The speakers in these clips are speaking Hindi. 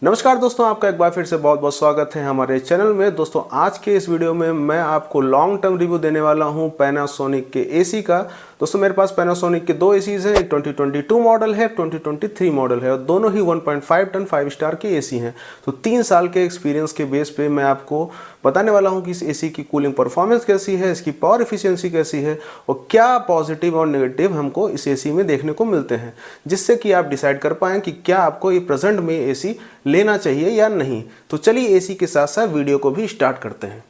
नमस्कार दोस्तों, आपका एक बार फिर से बहुत बहुत स्वागत है हमारे चैनल में। दोस्तों आज के इस वीडियो में मैं आपको लॉन्ग टर्म रिव्यू देने वाला हूं पैनासोनिक के एसी का। दोस्तों मेरे पास पैनासोनिक के दो एसीज हैं, एक 2022 मॉडल है, 2023 मॉडल है और दोनों ही 1.5 टन 5 स्टार के एसी हैं। तो 3 साल के एक्सपीरियंस के बेस पे मैं आपको बताने वाला हूं कि इस एसी की कूलिंग परफॉर्मेंस कैसी है, इसकी पावर एफिशिएंसी कैसी है और क्या पॉजिटिव और नेगेटिव हमको इस एसी में देखने को मिलते हैं, जिससे कि आप डिसाइड कर पाएं कि क्या आपको ये प्रेजेंट में एसी लेना चाहिए या नहीं। तो चलिए एसी के साथ साथ वीडियो को भी स्टार्ट करते हैं।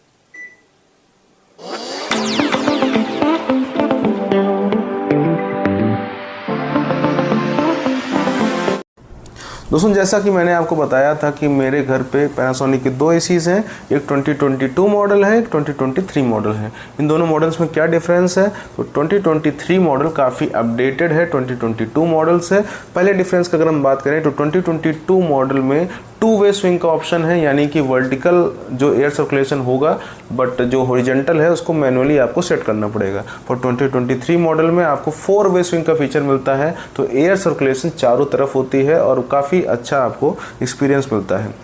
दोस्तों जैसा कि मैंने आपको बताया था कि मेरे घर पे पैनासोनिक के दो एसीज हैं, एक 2022 मॉडल है, एक 2023 मॉडल है। इन दोनों मॉडल्स में क्या डिफरेंस है? तो 2023 मॉडल काफ़ी अपडेटेड है 2022 मॉडल से। पहले डिफरेंस की अगर हम बात करें तो 2022 मॉडल में 2 वे स्विंग का ऑप्शन है, यानी कि वर्टिकल जो एयर सर्कुलेशन होगा बट जो हॉरिजॉन्टल है उसको मैनुअली आपको सेट करना पड़ेगा। और 2023 मॉडल में आपको 4 वे स्विंग का फीचर मिलता है, तो एयर सर्कुलेशन चारों तरफ होती है और काफ़ी अच्छा आपको एक्सपीरियंस मिलता है।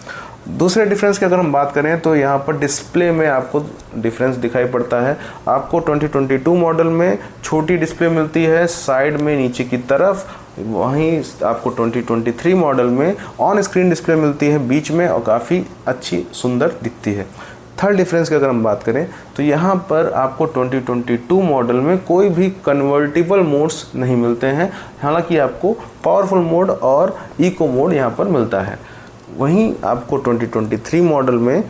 दूसरे डिफरेंस की अगर हम बात करें तो यहाँ पर डिस्प्ले में आपको डिफरेंस दिखाई पड़ता है। आपको 2022 मॉडल में छोटी डिस्प्ले मिलती है साइड में नीचे की तरफ, वहीं आपको 2023 मॉडल में ऑन स्क्रीन डिस्प्ले मिलती है बीच में और काफ़ी अच्छी सुंदर दिखती है। थर्ड डिफरेंस की अगर हम बात करें तो यहाँ पर आपको 2022 मॉडल में कोई भी कन्वर्टिबल मोड्स नहीं मिलते हैं, हालांकि आपको पावरफुल मोड और इको मोड यहाँ पर मिलता है। वहीं आपको 2023 मॉडल में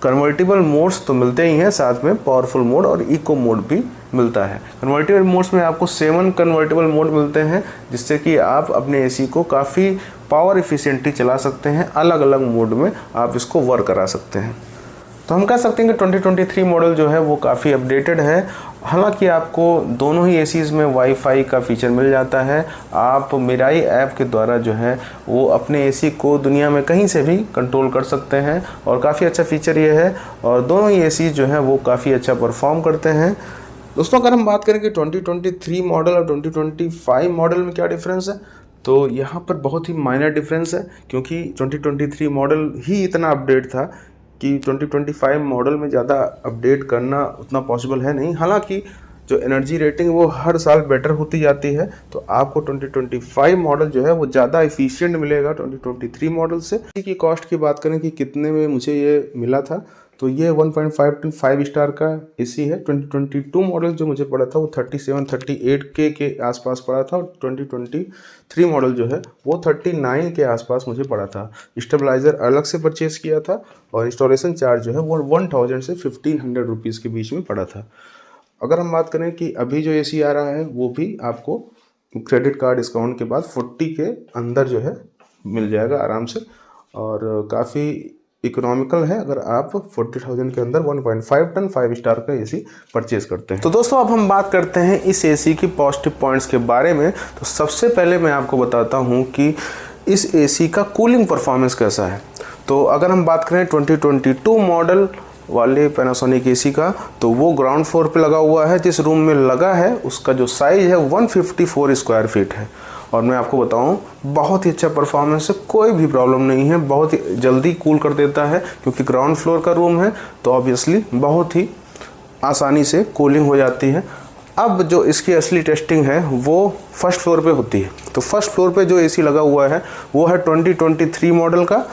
कन्वर्टिबल मोड्स तो मिलते ही हैं, साथ में पावरफुल मोड और इको मोड भी मिलता है। कन्वर्टिबल मोड्स में आपको 7 कन्वर्टिबल मोड मिलते हैं, जिससे कि आप अपने एसी को काफ़ी पावर इफिशिएंटली चला सकते हैं। अलग अलग मोड में आप इसको वर्क करा सकते हैं। तो हम कह सकते हैं कि 2023 मॉडल जो है वो काफ़ी अपडेटेड है। हालांकि आपको दोनों ही एसीज़ में वाईफाई का फीचर मिल जाता है। आप मिराई ऐप के द्वारा जो है वो अपने एसी को दुनिया में कहीं से भी कंट्रोल कर सकते हैं और काफ़ी अच्छा फीचर ये है। और दोनों ही एसी जो है वो काफ़ी अच्छा परफॉर्म करते हैं। दोस्तों अगर हम बात करें कि 2023 मॉडल और 2025 मॉडल में क्या डिफरेंस है, तो यहाँ पर बहुत ही माइनर डिफरेंस है, क्योंकि 2023 मॉडल ही इतना अपडेट था कि 2025 मॉडल में ज़्यादा अपडेट करना उतना पॉसिबल है नहीं। हालांकि जो एनर्जी रेटिंग वो हर साल बेटर होती जाती है, तो आपको 2025 मॉडल जो है वो ज़्यादा एफिशिएंट मिलेगा 2023 मॉडल से। की कॉस्ट की बात करें कि कितने में मुझे ये मिला था, तो ये 1.5 टू 5 स्टार का एसी है। 2022 मॉडल जो मुझे पड़ा था वो 37-38K के आसपास पड़ा था और 2023 मॉडल जो है वो 39 के आसपास मुझे पड़ा था। स्टेबलाइज़र अलग से परचेज किया था और इंस्टॉलेशन चार्ज जो है वो 1000 से 1500 रुपीज़ के बीच में पड़ा था। अगर हम बात करें कि अभी जो एसी आ रहा है वो भी आपको क्रेडिट कार्ड डिस्काउंट के बाद 40 के अंदर जो है मिल जाएगा आराम से, और काफ़ी इकोनॉमिकल है अगर आप 40,000 के अंदर 1.5 टन 5 स्टार का एसी परचेज करते हैं। तो दोस्तों अब हम बात करते हैं इस एसी की पॉजिटिव पॉइंट्स के बारे में। तो सबसे पहले मैं आपको बताता हूं कि इस एसी का कूलिंग परफॉर्मेंस कैसा है। तो अगर हम बात करें 2022 मॉडल वाले पैनासोनिक एसी का, तो वो ग्राउंड फ्लोर पे लगा हुआ है। जिस रूम में लगा है उसका जो साइज़ है 154 स्क्वायर फीट है, और मैं आपको बताऊं बहुत ही अच्छा परफॉर्मेंस है, कोई भी प्रॉब्लम नहीं है, बहुत ही जल्दी कूल कर देता है। क्योंकि ग्राउंड फ्लोर का रूम है तो ऑब्वियसली बहुत ही आसानी से कूलिंग हो जाती है। अब जो इसकी असली टेस्टिंग है वो फर्स्ट फ्लोर पे होती है। तो फर्स्ट फ्लोर पे जो एसी लगा हुआ है वो है 2023 मॉडल का।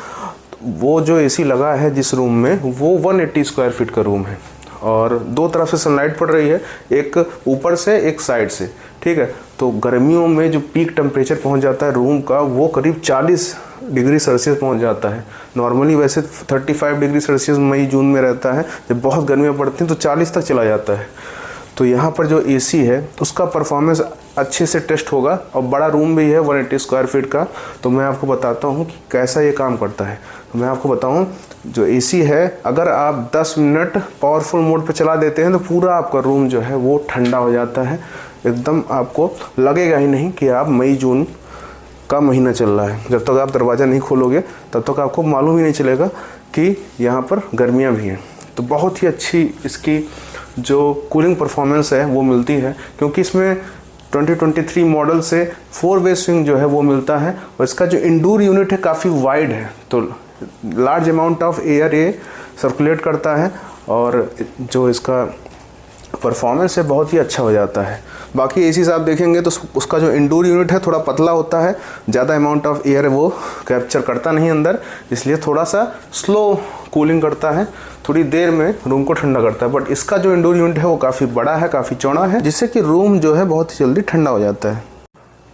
वो जो एसी लगा है जिस रूम में वो 180 स्क्वायर फीट का रूम है और दो तरफ से सनलाइट पड़ रही है, एक ऊपर से एक साइड से, ठीक है। तो गर्मियों में जो पीक टेम्परेचर पहुंच जाता है रूम का वो करीब 40 डिग्री सेल्सियस पहुंच जाता है। नॉर्मली वैसे 35 डिग्री सेल्सियस मई जून में रहता है, जब बहुत गर्मियाँ पड़ती हैं तो 40 तक चला जाता है। तो यहाँ पर जो एसी है उसका परफॉर्मेंस अच्छे से टेस्ट होगा और बड़ा रूम भी है 180 स्क्वायर फीट का। तो मैं आपको बताता हूँ कि कैसा ये काम करता है। तो मैं आपको बताऊँ, जो एसी है अगर आप 10 मिनट पावरफुल मोड पे चला देते हैं तो पूरा आपका रूम जो है वो ठंडा हो जाता है। एकदम आपको लगेगा ही नहीं कि आप मई जून का महीना चल रहा है। जब तक आप दरवाज़ा नहीं खोलोगे तब तक आपको मालूम ही नहीं चलेगा कि यहाँ पर गर्मियाँ भी हैं। तो बहुत ही अच्छी इसकी जो कूलिंग परफॉर्मेंस है वो मिलती है, क्योंकि इसमें 2023 मॉडल से 4 वे स्विंग जो है वो मिलता है, और इसका जो इंडोर यूनिट है काफ़ी वाइड है, तो लार्ज अमाउंट ऑफ एयर ये सर्कुलेट करता है और जो इसका परफॉर्मेंस है बहुत ही अच्छा हो जाता है। बाकी एसी आप देखेंगे तो उसका जो इंडोर यूनिट है थोड़ा पतला होता है, ज़्यादा अमाउंट ऑफ एयर वो कैप्चर करता नहीं अंदर, इसलिए थोड़ा सा स्लो कूलिंग करता है, थोड़ी देर में रूम को ठंडा करता है। बट इसका जो इंडोर यूनिट है वो काफ़ी बड़ा है, काफ़ी चौड़ा है, जिससे कि रूम जो है बहुत ही जल्दी ठंडा हो जाता है।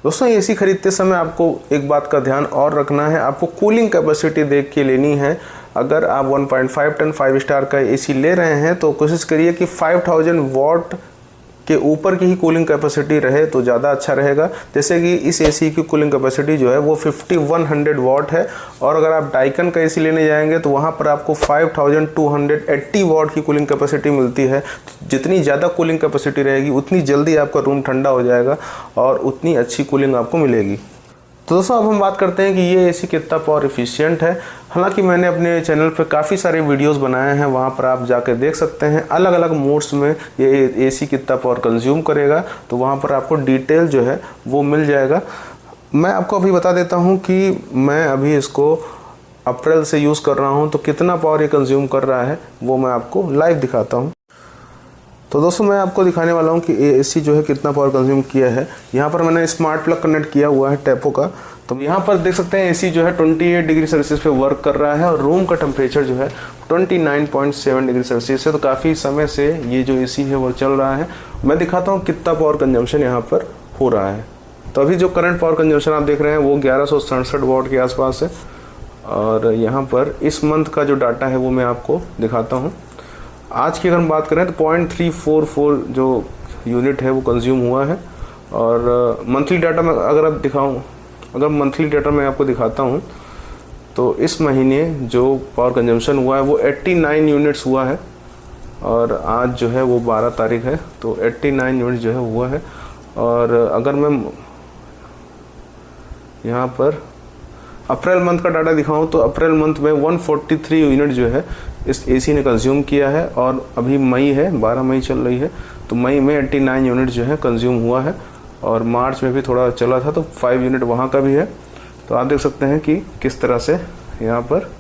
दोस्तों एसी खरीदते समय आपको एक बात का ध्यान और रखना है, आपको कूलिंग कैपेसिटी देख के लेनी है। अगर आप 1.5 टन 5 स्टार का एसी ले रहे हैं तो कोशिश करिए कि 5000 वॉट के ऊपर की ही कूलिंग कैपेसिटी रहे तो ज़्यादा अच्छा रहेगा। जैसे कि इस एसी की कूलिंग कैपेसिटी जो है वो 5100 वॉट है, और अगर आप डाइकन का एसी लेने जाएंगे तो वहाँ पर आपको 5280 वॉट की कूलिंग कैपेसिटी मिलती है। जितनी ज़्यादा कूलिंग कैपेसिटी रहेगी उतनी जल्दी आपका रूम ठंडा हो जाएगा और उतनी अच्छी कूलिंग आपको मिलेगी। तो दोस्तों अब हम बात करते हैं कि ये एसी कितना पावर एफिशिएंट है। हालांकि मैंने अपने चैनल पे काफ़ी सारे वीडियोस बनाए हैं, वहाँ पर आप जाकर देख सकते हैं अलग अलग मोड्स में ये एसी कितना पावर कंज्यूम करेगा, तो वहाँ पर आपको डिटेल जो है वो मिल जाएगा। मैं आपको अभी बता देता हूँ कि मैं अभी इसको अप्रैल से यूज़ कर रहा हूँ, तो कितना पावर ये कंज्यूम कर रहा है वो मैं आपको लाइव दिखाता हूँ। तो दोस्तों मैं आपको दिखाने वाला हूँ कि एसी जो है कितना पावर कंज्यूम किया है। यहाँ पर मैंने स्मार्ट प्लग कनेक्ट किया हुआ है टेपो का, तो यहाँ पर देख सकते हैं एसी जो है 28 डिग्री सेल्सियस पे वर्क कर रहा है और रूम का टेम्परेचर जो है 29.7 डिग्री सेल्सियस है। तो काफ़ी समय से ये जो एसी है वो चल रहा है। मैं दिखाता हूँ कितना पावर कंजम्पशन यहाँ पर हो रहा है। तो अभी जो करंट पावर कंजम्पशन आप देख रहे हैं वो 1167 वॉट के आसपास है, और यहाँ पर इस मंथ का जो डाटा है वो मैं आपको दिखाता हूँ। आज की अगर हम बात करें तो 0.344 जो यूनिट है वो कंज्यूम हुआ है, और मंथली डाटा में अगर मंथली डाटा मैं आपको दिखाता हूँ तो इस महीने जो पावर कंजम्पशन हुआ है वो 89 यूनिट्स हुआ है, और आज जो है वो 12 तारीख है, तो 89 यूनिट्स जो है हुआ है। और अगर मैं यहाँ पर अप्रैल मंथ का डाटा दिखाऊं तो अप्रैल मंथ में 143 यूनिट जो है इस एसी ने कंज्यूम किया है, और अभी मई है, 12 मई चल रही है, तो मई में 89 यूनिट जो है कंज्यूम हुआ है, और मार्च में भी थोड़ा चला था तो 5 यूनिट वहाँ का भी है। तो आप देख सकते हैं कि किस तरह से यहाँ पर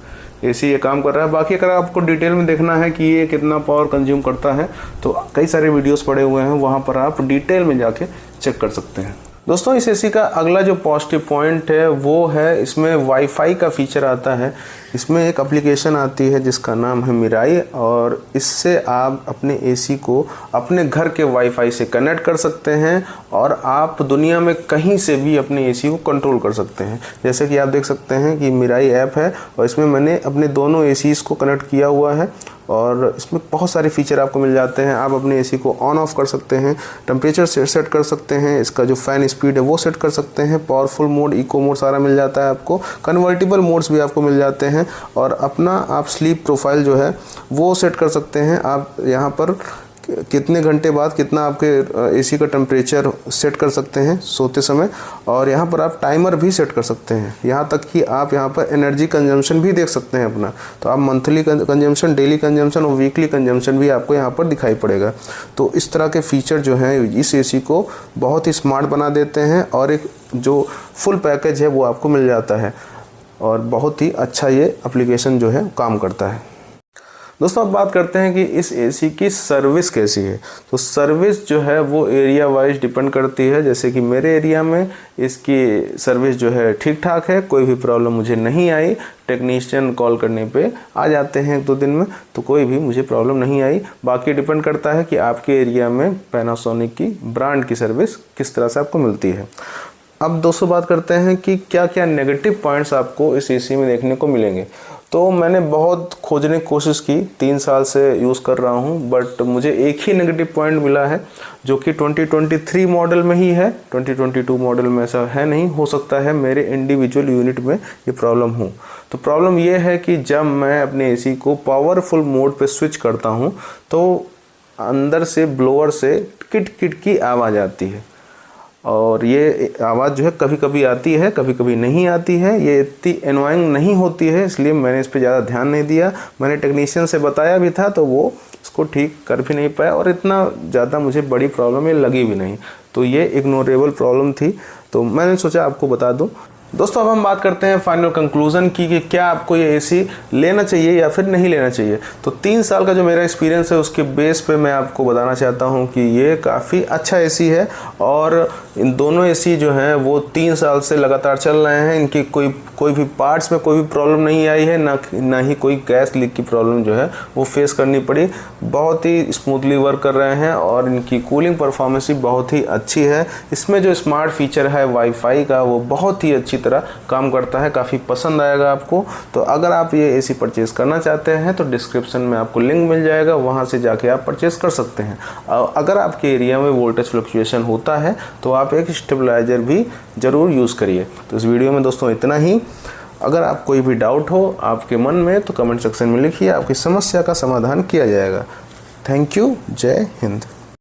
एसी ये काम कर रहा है। बाकी अगर आपको डिटेल में देखना है कि ये कितना पावर कंज्यूम करता है तो कई सारे वीडियोस पड़े हुए हैं, वहाँ पर आप डिटेल में जाके चेक कर सकते हैं। दोस्तों इस एसी का अगला जो पॉजिटिव पॉइंट है वो है इसमें वाईफाई का फीचर आता है। इसमें एक एप्लीकेशन आती है जिसका नाम है मिराई, और इससे आप अपने एसी को अपने घर के वाईफाई से कनेक्ट कर सकते हैं और आप दुनिया में कहीं से भी अपने एसी को कंट्रोल कर सकते हैं। जैसे कि आप देख सकते हैं कि मिराई ऐप है, और इसमें मैंने अपने दोनों एसीज को कनेक्ट किया हुआ है, और इसमें बहुत सारे फीचर आपको मिल जाते हैं। आप अपने एसी को ऑन ऑफ कर सकते हैं, टेम्परेचर सेट कर सकते हैं, इसका जो फ़ैन स्पीड है वो सेट कर सकते हैं, पावरफुल मोड, इको मोड सारा मिल जाता है आपको, कन्वर्टिबल मोड्स भी आपको मिल जाते हैं, और अपना आप स्लीप प्रोफाइल जो है वो सेट कर सकते हैं। आप यहाँ पर कितने घंटे बाद कितना आपके एसी का टेम्परेचर सेट कर सकते हैं सोते समय, और यहाँ पर आप टाइमर भी सेट कर सकते हैं। यहाँ तक कि आप यहाँ पर एनर्जी कंजम्पशन भी देख सकते हैं अपना, तो आप मंथली कंजम्पशन, डेली कंजम्पशन और वीकली कंजम्पशन भी आपको यहाँ पर दिखाई पड़ेगा। तो इस तरह के फीचर जो हैं इस एसी को बहुत ही स्मार्ट बना देते हैं, और एक जो फुल पैकेज है वो आपको मिल जाता है, और बहुत ही अच्छा ये एप्लीकेशन जो है काम करता है। दोस्तों अब बात करते हैं कि इस एसी की सर्विस कैसी है। तो सर्विस जो है वो एरिया वाइज डिपेंड करती है। जैसे कि मेरे एरिया में इसकी सर्विस जो है ठीक ठाक है, कोई भी प्रॉब्लम मुझे नहीं आई। टेक्नीशियन कॉल करने पे आ जाते हैं 1-2 दिन में, तो कोई भी मुझे प्रॉब्लम नहीं आई। बाकी डिपेंड करता है कि आपके एरिया में पैनासोनिक की ब्रांड की सर्विस किस तरह से आपको मिलती है। अब दोस्तों बात करते हैं कि क्या क्या नेगेटिव पॉइंट्स आपको इस एसी में देखने को मिलेंगे। तो मैंने बहुत खोजने की कोशिश की, 3 साल से यूज़ कर रहा हूँ, बट मुझे एक ही नेगेटिव पॉइंट मिला है जो कि 2023 मॉडल में ही है। 2022 मॉडल में ऐसा है नहीं, हो सकता है मेरे इंडिविजुअल यूनिट में ये प्रॉब्लम हो। तो प्रॉब्लम ये है कि जब मैं अपने एसी को पावरफुल मोड पे स्विच करता हूँ तो अंदर से ब्लोअर से किट किट की आवाज़ आती है, और ये आवाज़ जो है कभी कभी आती है, कभी कभी नहीं आती है। ये इतनी एनोइंग नहीं होती है, इसलिए मैंने इस पर ज़्यादा ध्यान नहीं दिया। मैंने टेक्नीशियन से बताया भी था तो वो इसको ठीक कर भी नहीं पाया, और इतना ज़्यादा मुझे बड़ी प्रॉब्लम ये लगी भी नहीं। तो ये इग्नोरेबल प्रॉब्लम थी, तो मैंने सोचा आपको बता दूं। दोस्तों अब हम बात करते हैं फाइनल कंक्लूजन की कि क्या आपको ये एसी लेना चाहिए या फिर नहीं लेना चाहिए। तो 3 साल का जो मेरा एक्सपीरियंस है उसके बेस पे मैं आपको बताना चाहता हूँ कि ये काफ़ी अच्छा एसी है, और इन दोनों एसी जो हैं वो 3 साल से लगातार चल रहे हैं। इनकी कोई भी पार्ट्स में कोई भी प्रॉब्लम नहीं आई है, ना ही कोई गैस लीक की प्रॉब्लम जो है वो फेस करनी पड़ी। बहुत ही स्मूथली वर्क कर रहे हैं और इनकी कूलिंग परफॉर्मेंस भी बहुत ही अच्छी है। इसमें जो स्मार्ट फीचर है वाईफाई का वो बहुत ही अच्छी तरह काम करता है, काफ़ी पसंद आएगा आपको। तो अगर आप ये एसी परचेज करना चाहते हैं तो डिस्क्रिप्शन में आपको लिंक मिल जाएगा, वहाँ से जाके आप परचेज कर सकते हैं। अगर आपके एरिया में वोल्टेज फ्लक्चुएशन होता है तो आप एक स्टेबलाइजर भी ज़रूर यूज़ करिए। तो इस वीडियो में दोस्तों इतना ही। अगर आप कोई भी डाउट हो आपके मन में तो कमेंट सेक्शन में लिखिए, आपकी समस्या का समाधान किया जाएगा। Thank you. जय हिंद।